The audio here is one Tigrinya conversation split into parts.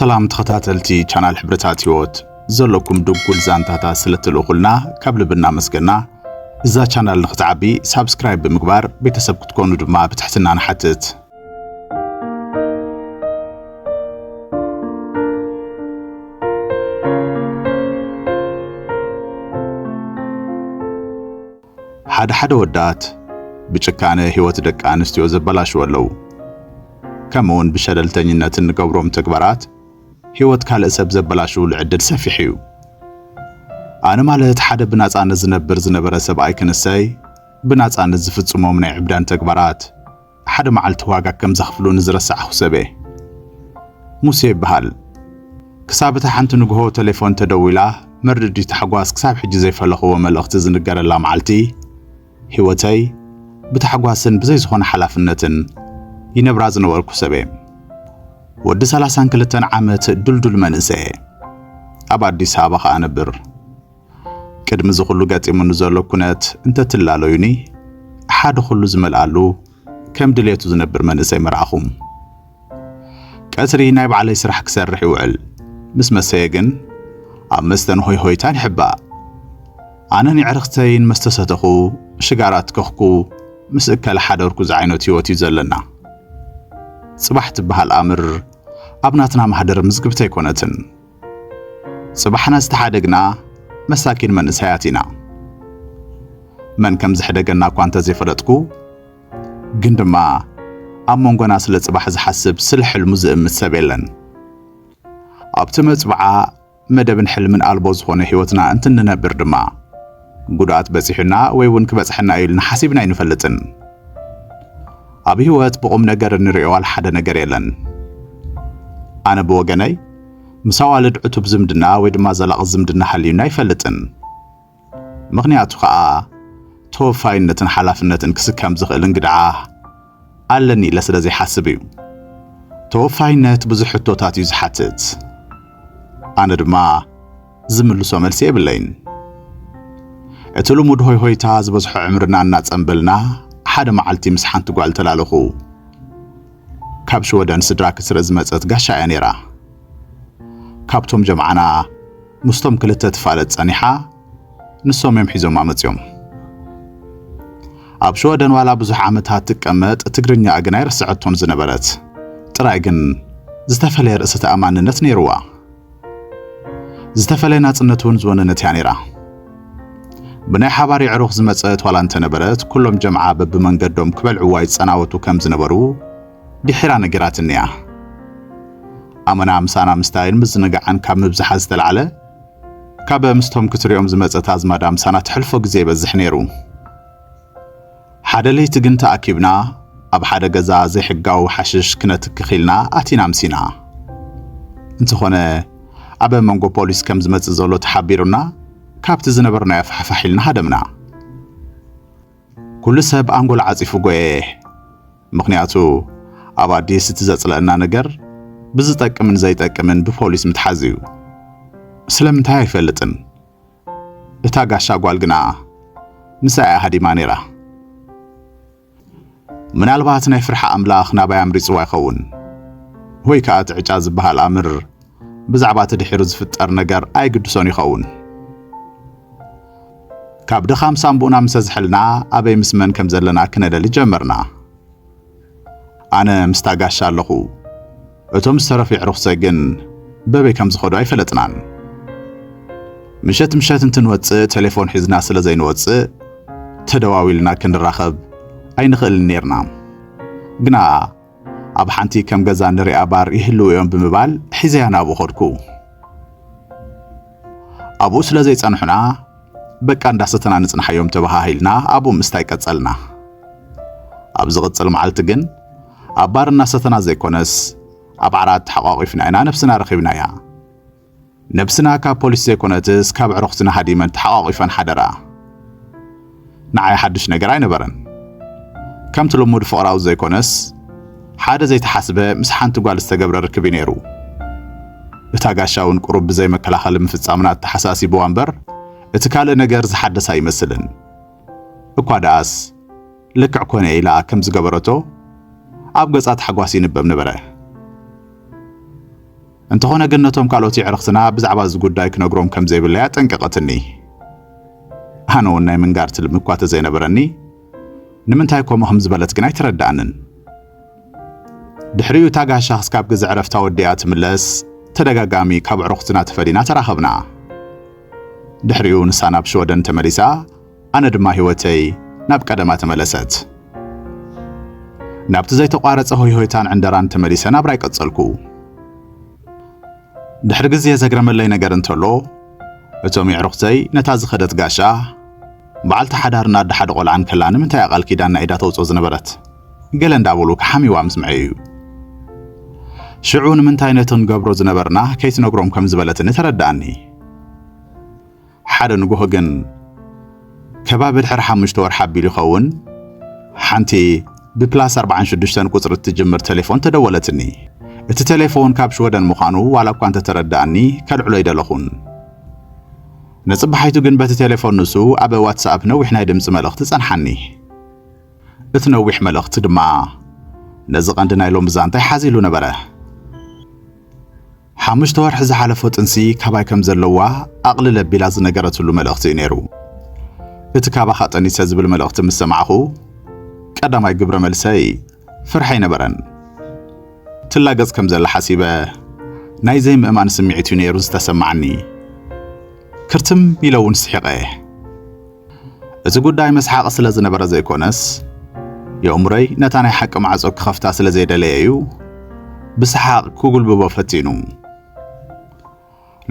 سلام تختاتلتي channel حبرتات هيوت زلكم دقول زانتاتا سلتلوخلنا كابل بنا مسكنا إذا channel نختعبي سابسكرايب بمقبار بيتسبق تكونوا دما بتحتنا نحتت حدا ودات بچكانه هيوت دق انستيو زبلاش ولو كمون بشللتنينت نقبروم تكبرات هيوت كال اسب زبلاشو لعدد سفيحيو انا مالت حدا بناصانه زنبر سباي كنساي بناصانه زفصمو من عبدان تكبرات حدا معلت واغا كم زخفلو نزرسع حسبه موسى بحال كسابته حنت نغو تليفون تدويلا مرددي تحغواس كساب حجي زي فلخو ملخت زنغرلا معلتي هيوتي بتحغواسن بزي زخونه حلافنتن ينبراز نوركو سبي ود 32 عامت دلدل منسه اب اديس ابا خانبر قدم زخلو غاطيمن زلو كنت انت تلالويني حد خلو زملالو كم دليتو زنبر منسه مرعخم قصري نايب علي سرح كسرح يوعل مس مسيغن امستن هويتان حبا انا نعرختين مستساتخو شغارات كخكو مسكل حدوركو زعينوت يوتي زلنا صبحت بحال امر ابناتنا محدر مزغبته يكونتن صبحنا استحدقنا مساكين من سياتنا من كم زحدقنا كوانت زي فلطكو غندما امونغنا سل صباح زحسب سلح المزئم متسبيلن ابتم صبعا مدبن حلمن البو زخونه هيوتنا انت ننبر دما غدات بصحنا ويون كبصحنا يلنا حسيبنا ينفلطن ابي هوت بقوم ነገር ንሪዋል ሓደ ነገር የለን አነ በወገነይ ምሳዋልድ ዕቱብ ዝምድና ወይ ድማ ዘላቕ ዝምድና ሓሊዩና ይፈልጥን ምክንያቱ ከዓ ተወፋይነትን ሓላፍነትን ክስከም ዝኽእል እንግድዓ ኣለኒ ለስለዚ ሓስብ እዩ ተወፋይነት ብዙሕ ሕቶታት እዩ ዝሓትት ኣነ ድማ ዝምልሶ መልሲ የብለይን እቲ ልሙድ ሆይታ ዝበዝሖ ዕምርና እናጸምበልና حدا معلتي مسحان تقوال تلالخو كابشو ودن سدراك سرز مزت قاشا ينيرا كابتوم جمعنا مستوم كلتا تفالت سانيحا نسوم يمحيزو مامتيوم ابشو ودن والا بزوح عمتها تكامت تقرنيا اقناي رسعتون زنبرت ترايقن زتفالي رأسة امان نت نيروا زتفالي نات نتون زون نت يانيرا بناي حباري عروخ زمصت ولا انت نبرت كلهم جمعه بمنقدهم كبلعوا يتصناوتو كم زنبرو دي حيرا نغراتنيا امنا مسانا مستاين مزنقعن كاب مبزح زتلعله كاب مستهم كتريوم زمصت ازمادا مسانا تحلفو غزي بزح نيرو حدا ليت كنت اكيبنا اب حدا غزا زي حقاو حشش كنتك خيلنا اتينا مسينا انت خونه اب منغو بوليس كم زمص زولو تحبيرونا كابت زنبرنا يفحفحلنا هدمنا كل سب انغول عصيفو غوي مخنياتو ابادي ستزصلنا ነገር بزطقمن زيطقمن ببوليس متحازيو سلمنتا يفلطن اتا غاشا غالغنا مسا هدي مانيرا منالبات ናይ ፍርሐ አምላኽ ናባይ አምሪጽ ዋይኸውን ወይ ካት ዕጫዝ በሃል አምር ብዛዕባ ተድሒሩ ዝፍጠር ነገር አይግድሶን ይኸውን ካብ ደኻም ሳምቡና ምሰዝሕልና አበይ ምስመን ከም ዘለና ክነደል ጀመርና አነ ምስተጋሻ ኣለኹ እቶም ሰረፍ ይዕሩኽ ሰግን በበይ ከም ዝኸዱ አይፈለጥናን ምሸት እንትንወጽእ ቴሌፎን ሒዝና ስለ ዘይንወጽእ ተደዋዊልና ክንራኸብ አይንኽእል ነርና ግና ኣብ ሓንቲ ከም ገዛ ንሪኣ ባር ይህልው እዮም ብምባል ሒዘያና ብኸድኩ አቡ ስለ ዘይጸንሑና በቃ እንዳሰተና ንጽንሐዮም ተባሃሂልና አቡ ምስታይ ቀጸልና ኣብ ዝቕጽል መዓልቲ ግን አባርና ሰተና ዘይኮነስ ኣብ ዓራት ተሓቋቂፍና ኢና ነፍስና ረኺብናያ ነፍስና ካብ ፖሊስ ዘይኮነትስ ካብ ዕሩኽትና ሃዲመን ተሓቋቂፈን ሓደራ ንዓይ ሓድሽ ነገር ኣይነበረን ከም ትልሙድ ፍቕራው ዘይኮነስ ሓደ ዘይተሓስበ ምስ ሓንቲ ጓል ዝተገብረ ርክብ ነይሩ እታ ጋሻውን ቁሩብ ብዘይ መከላኸሊ ምፍጻምና ተሓሳሲቡ እምበር እቲ ካልእ ነገር ዝሓደሳ ይመስልን እኳ ዳስ ልክዕ ኮነ ኢላ ከም ዝገበረቶ ኣብ ገጻት ሓጓሲ ንበብ ነበረ እንተኾነ ግን ነቶም ካልኦት ይዕርኽትና ብዛዕባ እዚ ጉዳይ ክነግሮም ከም ዘይብለያ ጠንቀቐትኒ ኣነ እውን ናይ ምንጋር ትልም እኳ ተዘይነበረኒ ንምንታይ ከምኡ ከም ዝበለት ግን ኣይትረዳእንን ድሕሪኡ ታጋሻ ክስካብ ግዜ ዕረፍታ ወዲኣ ትምለስ ተደጋጋሚ ካብ ዕሩኽትና ተፈዲና ተራኸብና ድሕሪኡ ንሳ ናብ ሽወደን ተመሊሳ ኣነ ድማ ህይወተይ ናብ ቀደማ ተመለሰት ናብቲ ዘይተቋረፀ ሆይሆይታን ዕንደራን ተመሊሰ ናብራይ ቀጸልኩ ድሕሪ ግዜ ዘግረመለይ ነገር እንተሎ እቶም ይዕሩኽተይ ነታ ዝኸደት ጋሻ በዓልቲ ሓዳርና ኣደሓደ ቆልዓን ከላ ንምንታይ ኣቓል ኪዳን ኢዳ ተውፅኦ ዝነበረት ገለ እንዳበሉ ክሓሚዋ ምስምዐ እዩ ሽዑ ንምንታይ ነቲ ንገብሮ ዝነበርና ከይትነግሮም ከም ዝበለትኒ ተረዳእኒ ሓደ ንጉሆ ግን ከባቢ ድሕሪ 5 ወርሒ ኣቢሉ ይኸውን ሓንቲ ብፕላስ 46 ቁፅሪ እትጅምር ቴሌፎን ተደወለትኒ እቲ ቴሌፎን ካብ ሽወደን ምዃኑ ዋላ እኳ እንተተረዳእኒ ከልዕሎ ይደለኹን ነጽባሕይቱ ግን በቲ ቴሌፎን ንሱ ኣብ ዋትስኣፕ ነዊሕ ናይ ድምፂ መልእኽቲ ጸንሓኒ እቲ ነዊሕ መልእኽቲ ድማ ነዚ ቀንዲ ናይ ሎም ዛንታይ ሓዚሉ ነበረ 5 ወርሒ ዝሓለፈ ጥንሲ ካባይ ከም ዘለዋ ኣቕልለ ቢላ ዝነገረትሉ መልእኽቲ እዩ ነይሩ እቲ ካባኻ ጠኒሰ ዝብል መልእኽቲ ምስ ሰማዕኹ ቀዳማይ ግብረ መልሰይ ፍርሐ ይነበረን ትላገጽ ከም ዘላ ሓሲበ ናይ ዘይምእማን ስምዒት እዩ ነይሩ ዝተሰማዕኒ ክርትም ኢለውን ስሒቐ እዚ ጉዳይ መስሓቕ ስለ ዝነበረ ዘይኮነስ የእምሮይ ነታ ናይ ሓቂ ማዕጾ ክኸፍታ ስለ ዘይደለየ እዩ ብስሓቕ ክጉልብቦ ፈቲኑ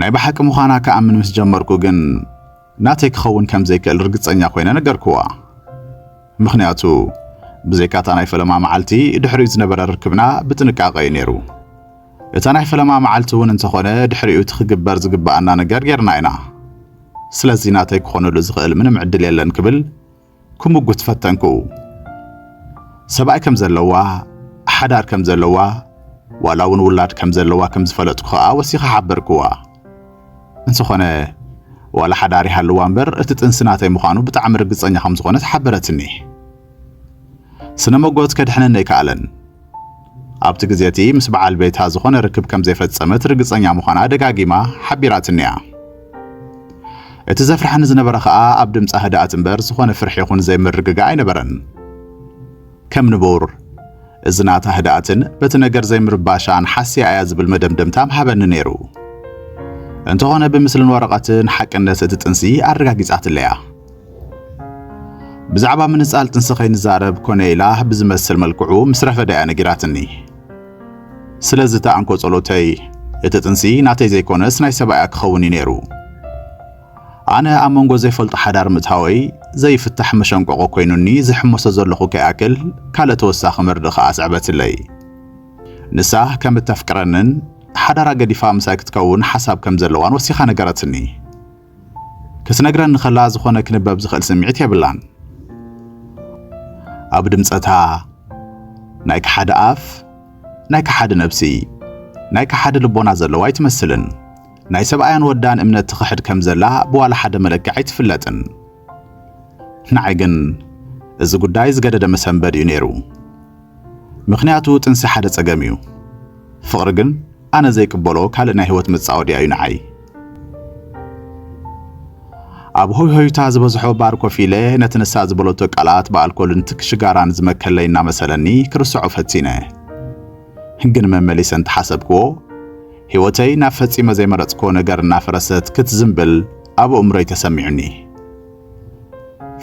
ናይ ብሓቂ ምዃና ከኣምን ምስ ጀመርኩ ግን ናተይ ክኸውን ከም ዘይክእል ርግጸኛ ኮይነ ነገርክዋ ምኽንያቱ ብዘይካታ ናይ ፈለማ መዓልቲ ድሕሪኡ ዝነበረ ርክብና ብጥንቃቐ እዩ ነይሩ እታ ናይ ፈለማ መዓልቲ እውን እንተኾነ ድሕሪኡ ትኽግበር ዝግባአና ነገር ጌርና ኢና ስለዚ ናተይ ክኾነሉ ዝኽእል ምንም ዕድል የለን ክብል ክምጉት ፈተንኩ ሰብኣይ ከም ዘለዋ ሓዳር ከም ዘለዋ ዋላ እውን ውላድ ከም ዘለዋ ከም ዝፈለጥኩ ኸኣ ወሲኻ ሓበርክዋ እንተኾነ ዋላ ሓዳር ይሃልዋ እምበር እቲ ጥንሲ ናተይ ምዃኑ ብጣዕሚ ርግጸኛ ከም ዝኾነ ተሓበረትኒ ስነ መጎት ከድሕነነ ይከኣለን ኣብቲ ግዜቲ ምስ በዓል ቤታ ዝኾነ ርክብ ከም ዘይፈጸመት ርግጸኛ ምዃና ደጋጊማ ሓቢራትኒ እያ እቲ ዘፍርሐኒ ዝነበረ ኸኣ ኣብ ድምፃ ህድኣት እምበር ዝኾነ ፍርሒ ይኹን ዘይምርግጋእ ኣይነበረን ከም ንቡር እዚ ናታ ህድኣትን በቲ ነገር ዘይምርባሻን ሓስያ እያ ዝብል መደምደምታ ምሃበኒ ነይሩ እንተኾነ ብምስልን ወረቐትን ሓቅነት እቲ ጥንሲ ኣረጋጊጻትለያ ብዛዕባ ምንጻል ጥንሲ ኸይንዛረብ ኮነ ኢላ ብዝመስል መልክዑ ምስ ረፈዳ እያ ነጊራትኒ ስለዚ ተኣንኮ ጸሎተይ እቲ ጥንሲ ናተይ ዘይኮነስ ናይ ሰብኣያ ክኸውን እዩ ነይሩ ኣነ ኣብ መንጎ ዘይፈልጦ ሓዳር ምእታወይ ዘይፍታሕ መሸንቆቆ ኮይኑኒ ዝሕመሶ ዘለኹ ከይኣክል ካልእ ተወሳኺ መርድእ ኸኣ ስዕበትለይ ንሳ ከም እተፍቅረንን ሓዳራ ገዲፋ ምሳይ ክትከውን ሓሳብ ከም ዘለዋን ወሲኻ ነገረትኒ ክትነግረኒ ኸላ ዝኾነ ክንበብ ዝኽእል ስምዒት የብላን ኣብ ድምፀታ ናይ ክሓደ ኣፍ ናይ ክሓደ ነብሲ ናይ ክሓደ ልቦና ዘለዋ ኣይትመስልን ናይ ሰብኣያን ወዳን እምነት ትኽሕድ ከም ዘላ ብዋላ ሓደ መለክዕ ኣይትፍለጥን ንዓይ ግን እዚ ጉዳይ ዝገደደ መሰንበድ እዩ ነይሩ ምኽንያቱ ጥንሲ ሓደ ጸገም እዩ ፍቕሪ ግን ኣነ ዘይቅበሎ ካልእ ናይ ህይወት መጻወድያ እዩ ንዓይ ኣብ ሆይሆይታ ዝበዝሖ ባር ኮፍ ኢለ ነቲ ንሳ ዝበለቶ ቃላት ብኣልኮልን ትክሽጋራን ዝመከለይ እናመሰለኒ ክርስዖ ፈቲነ ግን መመሊሰ እንተሓሰብክዎ ህይወተይ ናብ ፈጺመ ዘይመረጽኮ ነገር እናፈረሰት ክትዝምብል ኣብ እምሮይ ተሰሚዑኒ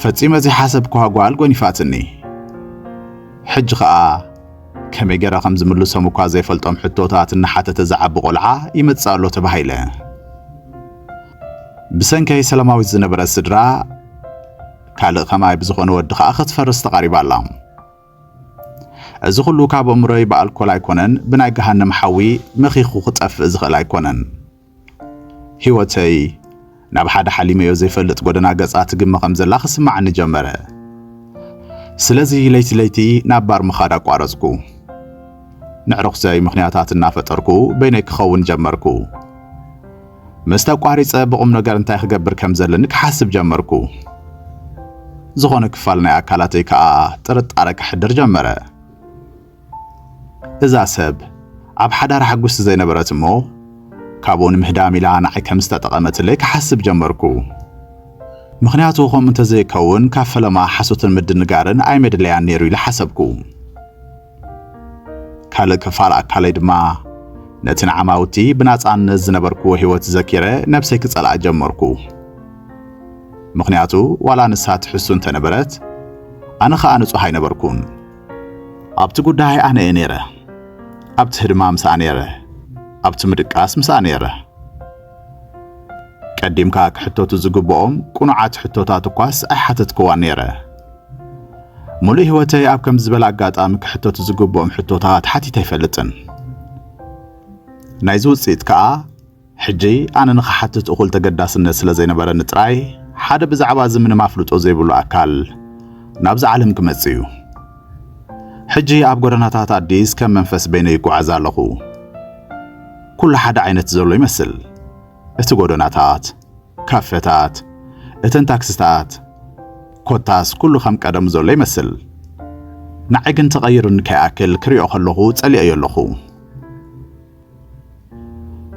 ፈጺመ ዘይሓሰብክዎ ጓል ጐኒፋትኒ ሕጂ ኸኣ ከመይ ገይረ ከም ዝምልሶም እኳ ዘይፈልጦም ሕቶታት እናሓተተ ዝዓቢ ቆልዓ ይመጽእ ኣሎ ተባሂለ ብሰንከይ ሰላማዊት ዝነበረት ስድራ ካልእ ኸማይ ብዝኾነ ወዲ ኸኣ ክትፈርስ ተቓሪባ ኣላ እዚ ኩሉ ካብ እምሮይ ብኣልኮል ኣይኮነን ብናይ ገሃነም ሓዊ መኺኹ ክጠፍእ ዝኽእል ኣይኮነን ህይወተይ ናብ ሓደ ሓሊመዮ ዘይፈልጥ ጎደና ገጻ ትግመ ከም ዘላ ክስማዓኒ ጀመረ ስለዚ ለይቲ ለይቲ ናብ ባር ምኻድ ኣቋረጽኩ ንዕሩኽተይ ምኽንያታት እናፈጠርኩ በይነይ ክኸውን ጀመርኩ መስተ ቋሪፀ ብቁም ነገር እንታይ ክገብር ከም ዘለኒ ክሓስብ ጀመርኩ ዝኾነ ክፋል ናይ ኣካላተይ ከዓ ጥርጣረ ክሕድር ጀመረ እዛ ሰብ ኣብ ሓዳር ሓጉስ ዘይነበረት እሞ كابون مهدامي لان عي كمستطقمت لي كحسب جمركو مخنياتو خم انت زي كون كافلما حسوتن مدن نقارن اي مدليان نيرو لحسبكو كالك فالع كالي دما نتن عماوتي بناصان نزنبركو هيوت زكيره نفسي كصلع جمركو مخنياتو ولا نسات حسون تنبرت انا خا نصحي نبركون ابت ጉዳይ አነ ነረ ابت ህድማም ሳኔረ ابت ምድቃስ ምሳኔረ ቀዲምካ ክሕቶቱ ዝግብኦም ቁኑዓት ሕቶታት ኳስ አይሐተትኩዋ ነረ ሙሉ ህይወተይ ኣብ ከም ዝበል አጋጣሚ ክሕቶቱ ዝግብኦም ሕቶታት ሓቲት አይፈልጥን ናይ ዝውጽኢት ከዓ ሕጂ ኣነ ንኽሓትት እኹል ተገዳስነት ስለ ዘይነበረን ጥራይ ሓደ ብዛዕባ ዝምን ማፍልጦ ዘይብሉ ኣካል ናብዚ ዓለም ክመጽእ እዩ ሕጂ ኣብ ጎደናታት አዲስ ከም መንፈስ በይነ ይጓዓዝ ኣለኹ ኩሉ ሓደ ዓይነት ዘሎ ይመስል እቲ ጎደናታት ካፌታት እተን ታክሲታት ኮታስ ኩሉ ከም ቀደም ዘሎ ይመስል ንዓይ ግን ተቐይሩን ከይኣክል ክሪኦ ከለኹ ጸሊአ የለኹ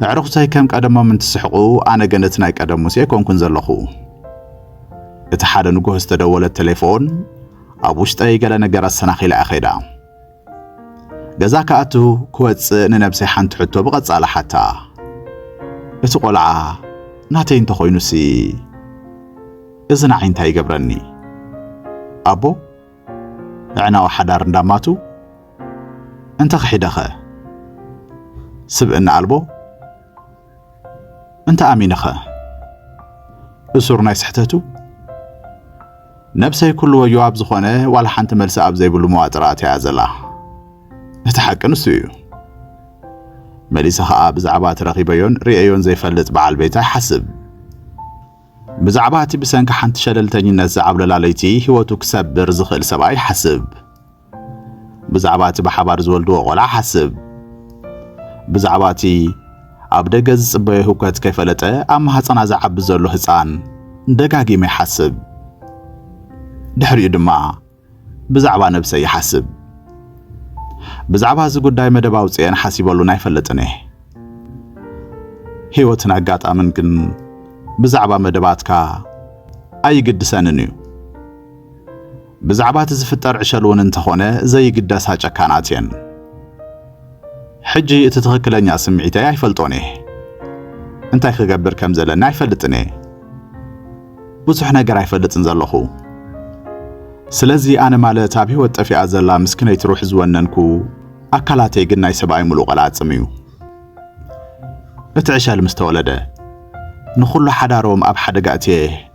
ዕሩኽተይ ከም ቀደሞም እንትስሕቁ ኣነ ገነት ናይ ቀደም ሙሴ ኮንኩን ዘለኹ እቲ ሓደ ንጉህ ዝተደወለ ቴሌፎን ኣብ ውሽጠይ ገለ ነገር ኣሰናኺላ ኣኸይዳ ገዛ ከኣቱ ክወፅእ ንነብሰይ ሓንቲ ሕቶ ብቐጻላ ሓታ እቲ ቆልዓ ናተይ እንተኾይኑሲ እዚ ንዓይ እንታይ ይገብረኒ ኣቦ ዕናዊ ሓዳር እንዳማቱ እንተ ክሒደኸ ስብእና ኣልቦ انت امينخ اسور ناي سحتتو نفسي كل ويواب زخونه ولا حنت ملس اب زي بلو مواطرات يا زلا نتحقن سيو مليسه اب زعبات رقيبيون ريايون زي فلت بعل بيت حسب بزعباتي بسنك حنت شللتنينت زعب لاليتي هوتو كسبر زخل سباي حسب بزعباتي بحبار زولدو ولا حسب بزعباتي أبدأ جز صبيه وقت كيف لته أما هتصنع زعب زلو هتصان دقاقي ما يحسب دحري دما بزعبا نفسه يحسب بزعبا زقود دايما دباوتي أنا حاسب له نايف لتنه هيوتنا قات أمنكن بزعبا مدباتك أي قد سننيو بزعبا تزفتر عشلون انتخونه زي قد ساجة كاناتين حجي اتتخكلني سمعيتي يفلطوني انت يخبر كم زلنا يفلطني بصح ነገር አይፈልጥን ዘለኹ ስለዚ ኣነ ማለት ኣብ ህይወት ጠፊኣ ዘላ ምስክነይ ትሩሕ ዝወነንኩ ኣካላተይ ግን ናይ ሰብኣይ ሙሉ ቀላጽም እዩ እቲ ዕሻል ምስተወለደ ንኹሉ ሓዳሮም ኣብ ሓደጋእቲ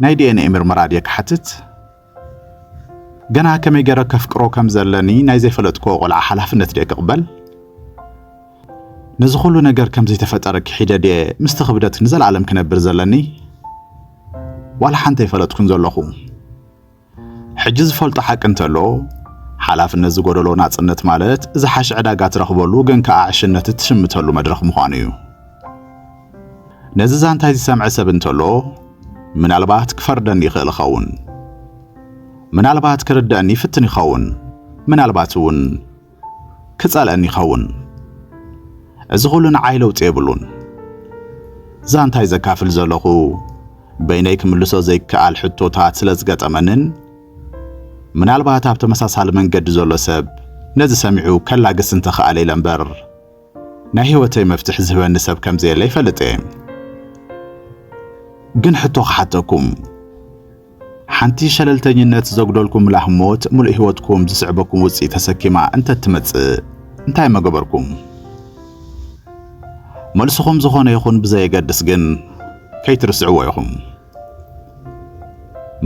ናይ ዲኤንኤ ምርመራ የክሓትት ገና ከመይ ገረ ከፍቅሮ ከም ዘለኒ ናይ ዘይፈለጥኮ ቆልዓ ሓላፍነት ደቅቅበል نزي كل ነገር كم زي تفترك حدادي مستخبدت نزل عالم كنبر زلني ولا حنت يفلطكن زلخو حجز فلط حق انتلو حلافነት ዝጎደሎ ናጽነት ማለት ዝሓሽ ዕዳጋ ትረኽበሉ ግን ከዓሽነት ትሽምተሉ መድረኽ ምዃኑ እዩ ነዚ ዛንታይ ዝሰምዕ ሰብ እንተሎ ምናልባት ክፈርደን ይኽእል ኸውን ምናልባት ክርዳእኒ ይፍትን ይኸውን ምናልባት እውን ክጸልአኒ ይኸውን እዚ ኩሉ ንዓይ ለውጥ የብሉን ዛንታይ ዘካፍል ዘለኹ በይነይ ክምልሶ ዘይከኣል ሕቶታት ስለዝገጠመንን ምናልባት ኣብ ተመሳሳሊ መንገዲ ዘሎ ሰብ ነዚ ሰሚዑ ከላግስ እንተኸኣለ ኢለምበር ናይ ህይወተይ መፍትሕ ዝህበኒ ሰብ ከም ዘየለ ይፈልጥ ግን ሕቶ ክሓተኩም ሓንቲ ሸለልተኝነት ዘጉደልኩም ላህሞት ሙሉእ ህይወትኩም ዝስዕበኩም ውፅኢት ተሰኪማ እንተ ትመጽእ እንታይ መገበርኩም መልስኹም ዝኾነ ይኹን ብዘይገድስ ግን ከይትርስዕዎ ኢኹም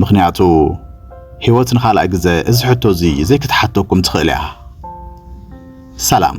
ምኽንያቱ ህይወት ንኻልእ ግዜ እዚ ሕቶ እዚ ዘይክትሓተኩም ትኽእል እያ ሰላም